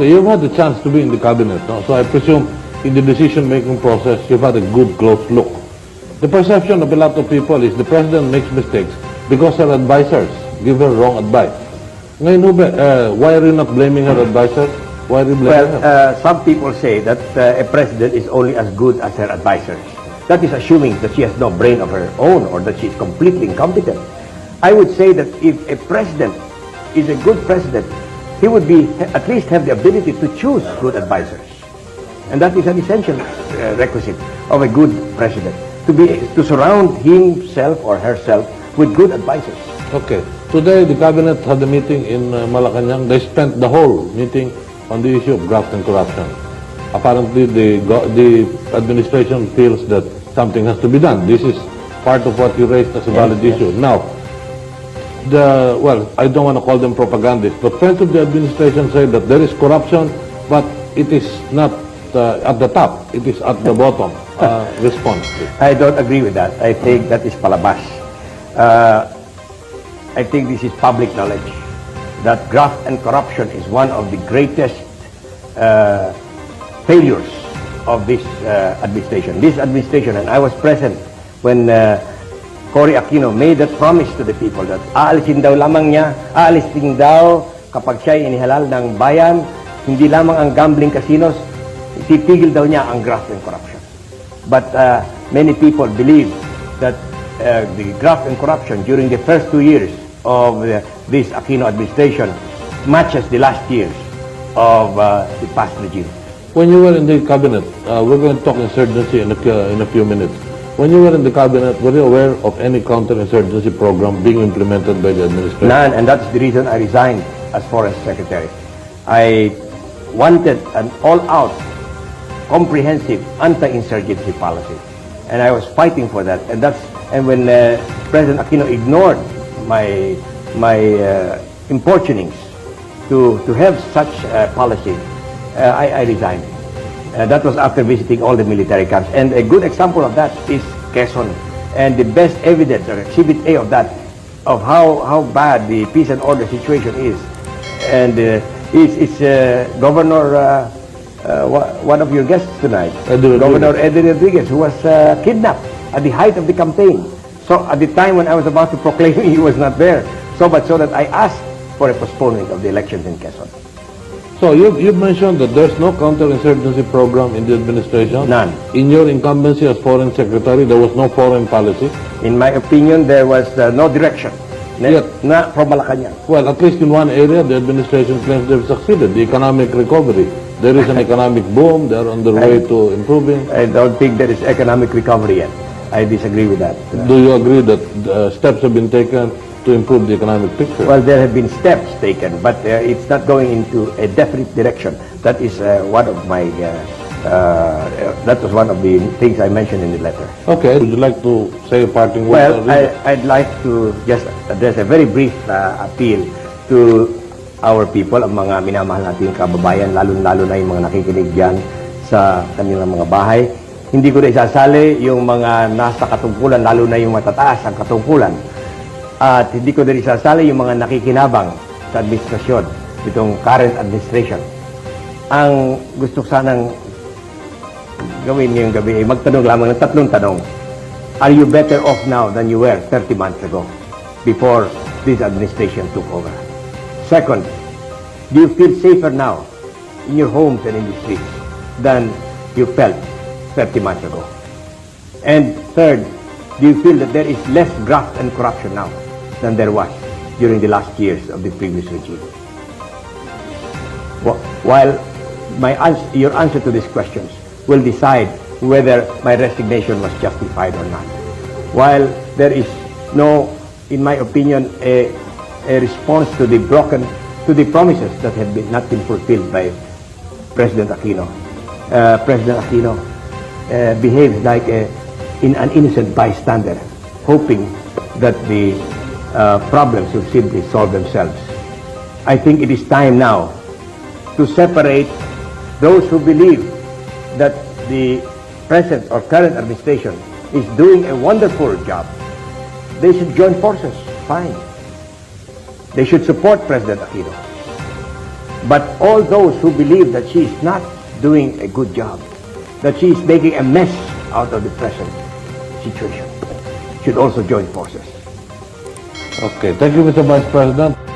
You've had the chance to be in the cabinet, no? So I presume in the decision-making process, you've had a good close look. The perception of a lot of people is the president makes mistakes because her advisors give her wrong advice. Ngayon, why are you not blaming her advisors? Why are you blaming her? Some people say that a president is only as good as her advisors. That is assuming that she has no brain of her own or that she is completely incompetent. I would say that if a president is a good president, he would at least have the ability to choose good advisors. And that is an essential requisite of a good president, to surround himself or herself with good advisors. Okay. Today, the cabinet had a meeting in Malacanang. They spent the whole meeting on the issue of graft and corruption. Apparently, the administration feels that something has to be done. This is part of what you raised as a valid issue. Now, I don't want to call them propagandists, but friends of the administration say that there is corruption, but it is not at the top. It is at the bottom. Response. I don't agree with that. I think that is palabas. I think this is public knowledge that graft and corruption is one of the greatest failures of this administration. This administration, and I was present when Cory Aquino made that promise to the people that aalisin daw daw kapag siya inihalal ng bayan, hindi lamang ang gambling casinos, titigil daw niya ang graft and corruption. But many people believe that the graft and corruption during the first 2 years of this Aquino administration matches the last years of the past regime. When you were in the cabinet, we're going to talk insurgency in a few minutes. When you were in the cabinet, were you aware of any counter-insurgency program being implemented by the administration? None, and that's the reason I resigned as Foreign Secretary. I wanted an all-out, comprehensive anti-insurgency policy, and I was fighting for that. And when President Aquino ignored my importunings to have such a policy, I resigned. That was after visiting all the military camps. And a good example of that is Quezon. And the best evidence, or exhibit A of that, of how bad the peace and order situation is. And it's Governor, one of your guests tonight, Governor Eddie Rodriguez, who was kidnapped at the height of the campaign. So at the time when I was about to proclaim, he was not there. So much so that I asked for a postponement of the elections in Quezon. So you've mentioned that there's no counter-insurgency program in the administration. None. In your incumbency as Foreign Secretary, there was no foreign policy. In my opinion, there was no direction. Not from Malacanang. Well, at least in one area, the administration claims they've succeeded, the economic recovery. There is an economic boom. They're on their way to improving. I don't think there is economic recovery yet. I disagree with that. Do you agree that steps have been taken to improve the economic picture? Well, there have been steps taken, but it's not going into a definite direction. That is one of my, that was one of the things I mentioned in the letter. Okay. Would you like to say a parting word? Well, I'd like to just address a very brief appeal to our people, ang mga minamahal nating kababayan, lalo na yung mga nakikinig dyan sa kanilang mga bahay. Hindi ko na isasali yung mga nasa katungkulan, lalo na yung matataas ang katungkulan. At hindi ko din isasali yung mga nakikinabang sa administrasyon, itong current administration. Ang gusto sanang gawin ngayong gabi ay magtanong lamang ng tatlong tanong. Are you better off now than you were 30 months ago, before this administration took over? Second, do you feel safer now in your homes and in the streets than you felt 30 months ago? And third, do you feel that there is less graft and corruption now than there was during the last years of the previous regime? While your answer to these questions will decide whether my resignation was justified or not. While there is no, in my opinion, a response to the promises that have not been fulfilled by President Aquino. President Aquino behaves like an innocent bystander, hoping that the problems will simply solve themselves. I think it is time now to separate those who believe that the present or current administration is doing a wonderful job. They should join forces, fine. They should support President Aquino. But all those who believe that she is not doing a good job, that she is making a mess out of the present situation, should also join forces. Okay, thank you, Mr. Vice President.